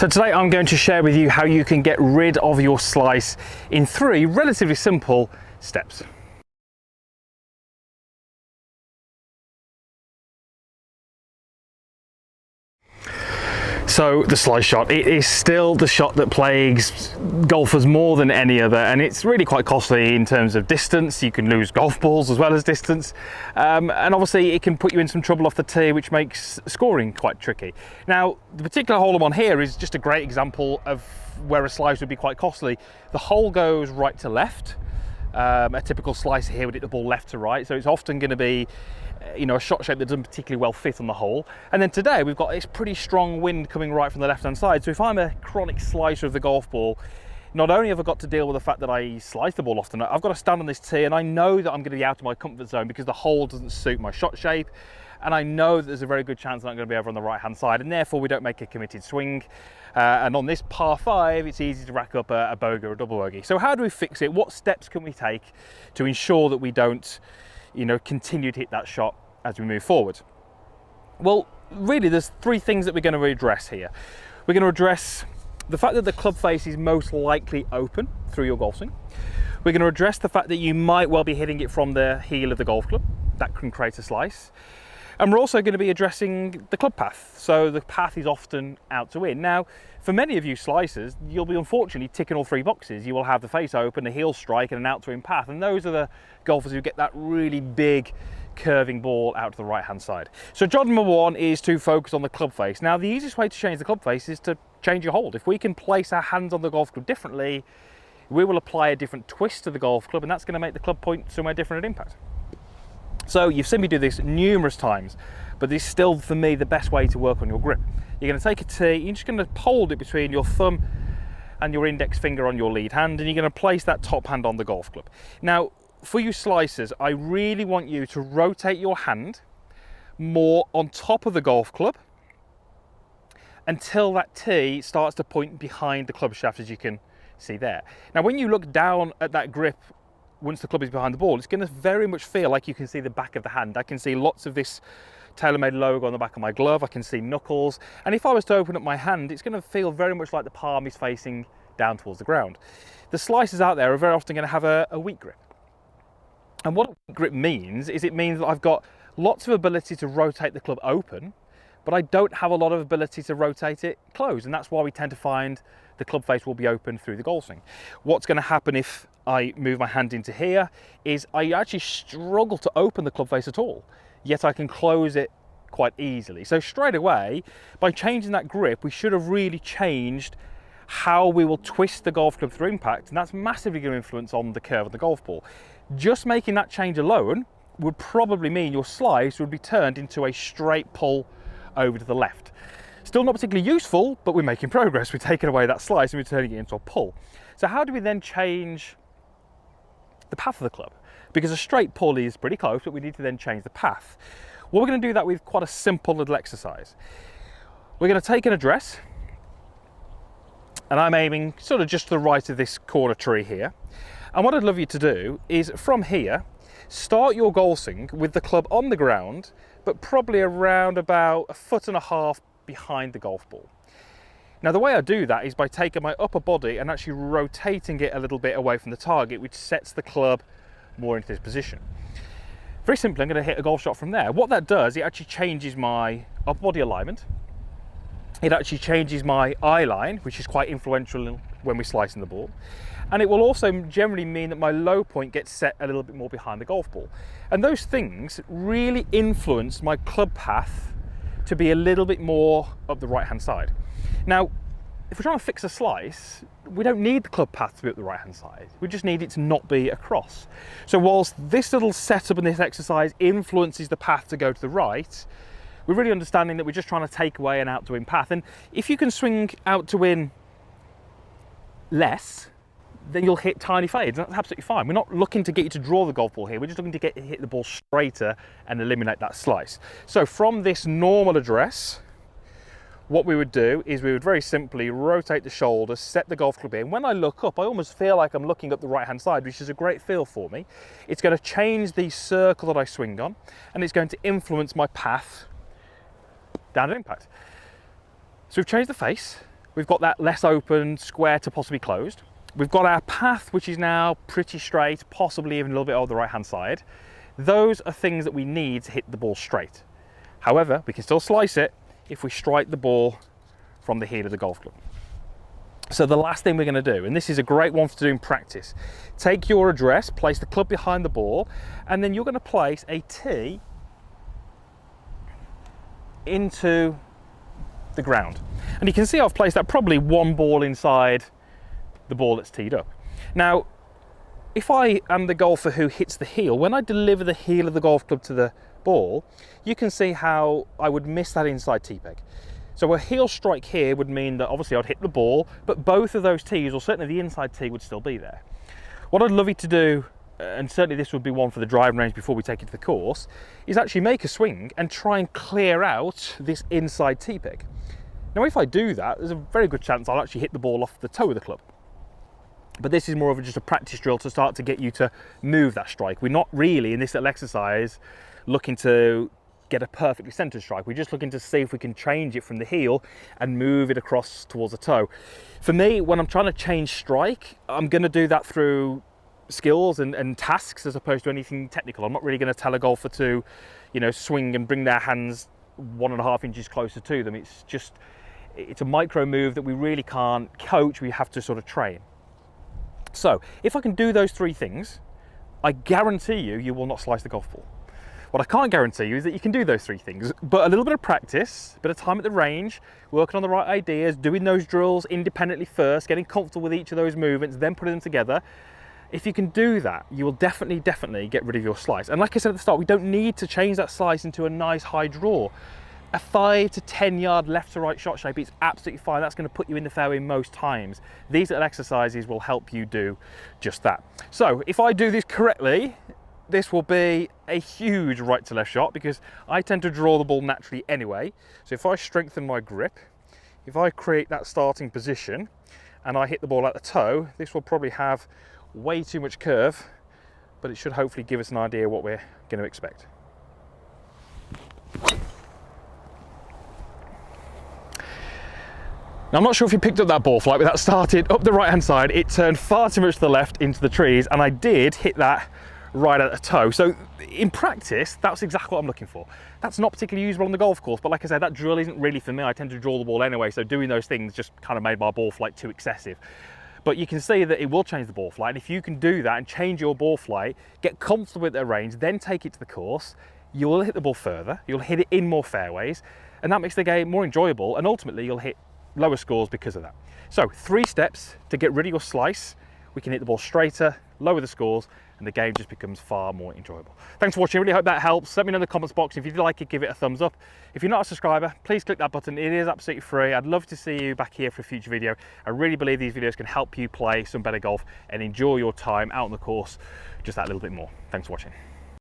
So today I'm going to share with you how you can get rid of your slice in 3 relatively simple steps. So the slice shot, it is still the shot that plagues golfers more than any other, and it's really quite costly in terms of distance. You can lose golf balls as well as distance, and obviously it can put you in some trouble off the tee, which makes scoring quite tricky. Now the particular hole I'm on here is just a great example of where a slice would be quite costly. The hole goes right to left. A typical slicer here would hit the ball left to right, so it's often going to be a shot shape that doesn't particularly well fit on the hole. And then today we've got this pretty strong wind coming right from the left hand side, so if I'm a chronic slicer of the golf ball, not only have I got to deal with the fact that I slice the ball often, I've got to stand on this tee and I know that I'm going to be out of my comfort zone because the hole doesn't suit my shot shape, and I know that there's a very good chance that I'm going to be over on the right hand side, and therefore we don't make a committed swing. And on this par 5, it's easy to rack up a bogey or a double bogey. So how do we fix it? What steps can we take to ensure that we don't continue to hit that shot as we move forward? Well, really there's 3 things that we're going to address here. We're going to address the fact that the club face is most likely open through your golf swing. We're going to address the fact that you might well be hitting it from the heel of the golf club. That can create a slice. And we're also going to be addressing the club path. So the path is often out to in. Now, for many of you slicers, you'll be unfortunately ticking all 3 boxes. You will have the face open, a heel strike, and an out to in path. And those are the golfers who get that really big curving ball out to the right hand side. So job number 1 is to focus on the club face. Now, the easiest way to change the club face is to change your hold. If we can place our hands on the golf club differently, we will apply a different twist to the golf club, and that's going to make the club point somewhere different at impact. So you've seen me do this numerous times, but this is still, for me, the best way to work on your grip. You're going to take a tee, you're just going to hold it between your thumb and your index finger on your lead hand, and you're going to place that top hand on the golf club. Now, for you slicers, I really want you to rotate your hand more on top of the golf club until that tee starts to point behind the club shaft, as you can see there. Now, when you look down at that grip, once the club is behind the ball, it's going to very much feel like you can see the back of the hand. I can see lots of this TaylorMade logo on the back of my glove. I can see knuckles. And if I was to open up my hand, it's going to feel very much like the palm is facing down towards the ground. The slicers out there are very often going to have a weak grip. And what a weak grip means is it means that I've got lots of ability to rotate the club open, but I don't have a lot of ability to rotate it closed. And that's why we tend to find the club face will be open through the golf swing. What's going to happen if I move my hand into here is I actually struggle to open the club face at all, yet I can close it quite easily. So straight away, by changing that grip, we should have really changed how we will twist the golf club through impact, and that's massively going to influence on the curve of the golf ball. Just making that change alone would probably mean your slice would be turned into a straight pull over to the left. Still not particularly useful, but we're making progress. We're taking away that slice and we're turning it into a pull. So how do we then change the path of the club? Because a straight pull is pretty close, but we need to then change the path. Well, we're going to do that with quite a simple little exercise. We're going to take an address, and I'm aiming sort of just to the right of this corner tree here. And what I'd love you to do is from here, start your golf swing with the club on the ground, but probably around about 1.5 feet behind the golf ball. Now, the way I do that is by taking my upper body and actually rotating it a little bit away from the target, which sets the club more into this position. Very simply, I'm going to hit a golf shot from there. What that does, it actually changes my upper body alignment. It actually changes my eye line, which is quite influential when we're slicing the ball. And it will also generally mean that my low point gets set a little bit more behind the golf ball. And those things really influence my club path to be a little bit more up the right hand side. Now, if we're trying to fix a slice, we don't need the club path to be up the right hand side. We just need it to not be across. So whilst this little setup and this exercise influences the path to go to the right, we're really understanding that we're just trying to take away an out to in path. And if you can swing out to in less, then you'll hit tiny fades. That's absolutely fine. We're not looking to get you to draw the golf ball here. We're just looking to get you to hit the ball straighter and eliminate that slice. So from this normal address, what we would do is we would very simply rotate the shoulders, set the golf club in. When I look up, I almost feel like I'm looking up the right hand side, which is a great feel for me. It's going to change the circle that I swing on, and it's going to influence my path down at impact. So we've changed the face. We've got that less open square to possibly closed. We've got our path, which is now pretty straight, possibly even a little bit over the right-hand side. Those are things that we need to hit the ball straight. However, we can still slice it if we strike the ball from the heel of the golf club. So the last thing we're going to do, and this is a great one to do in practice, take your address, place the club behind the ball, and then you're going to place a tee into the ground. And you can see I've placed that probably one ball inside the ball that's teed up. Now, if I am the golfer who hits the heel, when I deliver the heel of the golf club to the ball, you can see how I would miss that inside tee peg. So a heel strike here would mean that obviously I'd hit the ball, but both of those tees, or certainly the inside tee, would still be there. What I'd love you to do, and certainly this would be one for the driving range before we take it to the course, is actually make a swing and try and clear out this inside tee peg. Now if I do that, there's a very good chance I'll actually hit the ball off the toe of the club. But this is more of just a practice drill to start to get you to move that strike. We're not really, in this little exercise, looking to get a perfectly centered strike. We're just looking to see if we can change it from the heel and move it across towards the toe. For me, when I'm trying to change strike, I'm going to do that through skills and tasks as opposed to anything technical. I'm not really going to tell a golfer to, you know, swing and bring their hands 1.5 inches closer to them. It's a micro move that we really can't coach. We have to sort of train. So if I can do those three things, I guarantee you will not slice the golf ball. What I can't guarantee you is that you can do those three things, but a little bit of practice, a bit of time at the range, working on the right ideas, doing those drills independently first, getting comfortable with each of those movements, then putting them together. If you can do that, you will definitely get rid of your slice. And like I said at the start, we don't need to change that slice into a nice high draw. A 5 to 10 yard left to right shot shape is absolutely fine. That's going to put you in the fairway most times. These little exercises will help you do just that. So if I do this correctly, this will be a huge right to left shot because I tend to draw the ball naturally anyway. So if I strengthen my grip, if I create that starting position and I hit the ball at the toe, this will probably have way too much curve, but it should hopefully give us an idea what we're going to expect. Now, I'm not sure if you picked up that ball flight, but that started up the right-hand side. It turned far too much to the left into the trees, and I did hit that right at the toe. So in practice, that's exactly what I'm looking for. That's not particularly usable on the golf course, but like I said, that drill isn't really for me. I tend to draw the ball anyway, so doing those things just kind of made my ball flight too excessive. But you can see that it will change the ball flight, and if you can do that and change your ball flight, get comfortable with the range, then take it to the course, you will hit the ball further, you'll hit it in more fairways, and that makes the game more enjoyable, and ultimately you'll hit lower scores because of that. So 3 steps to get rid of your slice. We can hit the ball straighter, lower the scores, and the game just becomes far more enjoyable. Thanks for watching. I really hope that helps. Let me know in the comments box. If you did like it, give it a thumbs up. If you're not a subscriber, please click that button. It is absolutely free. I'd love to see you back here for a future video. I really believe these videos can help you play some better golf and enjoy your time out on the course just that little bit more. Thanks for watching.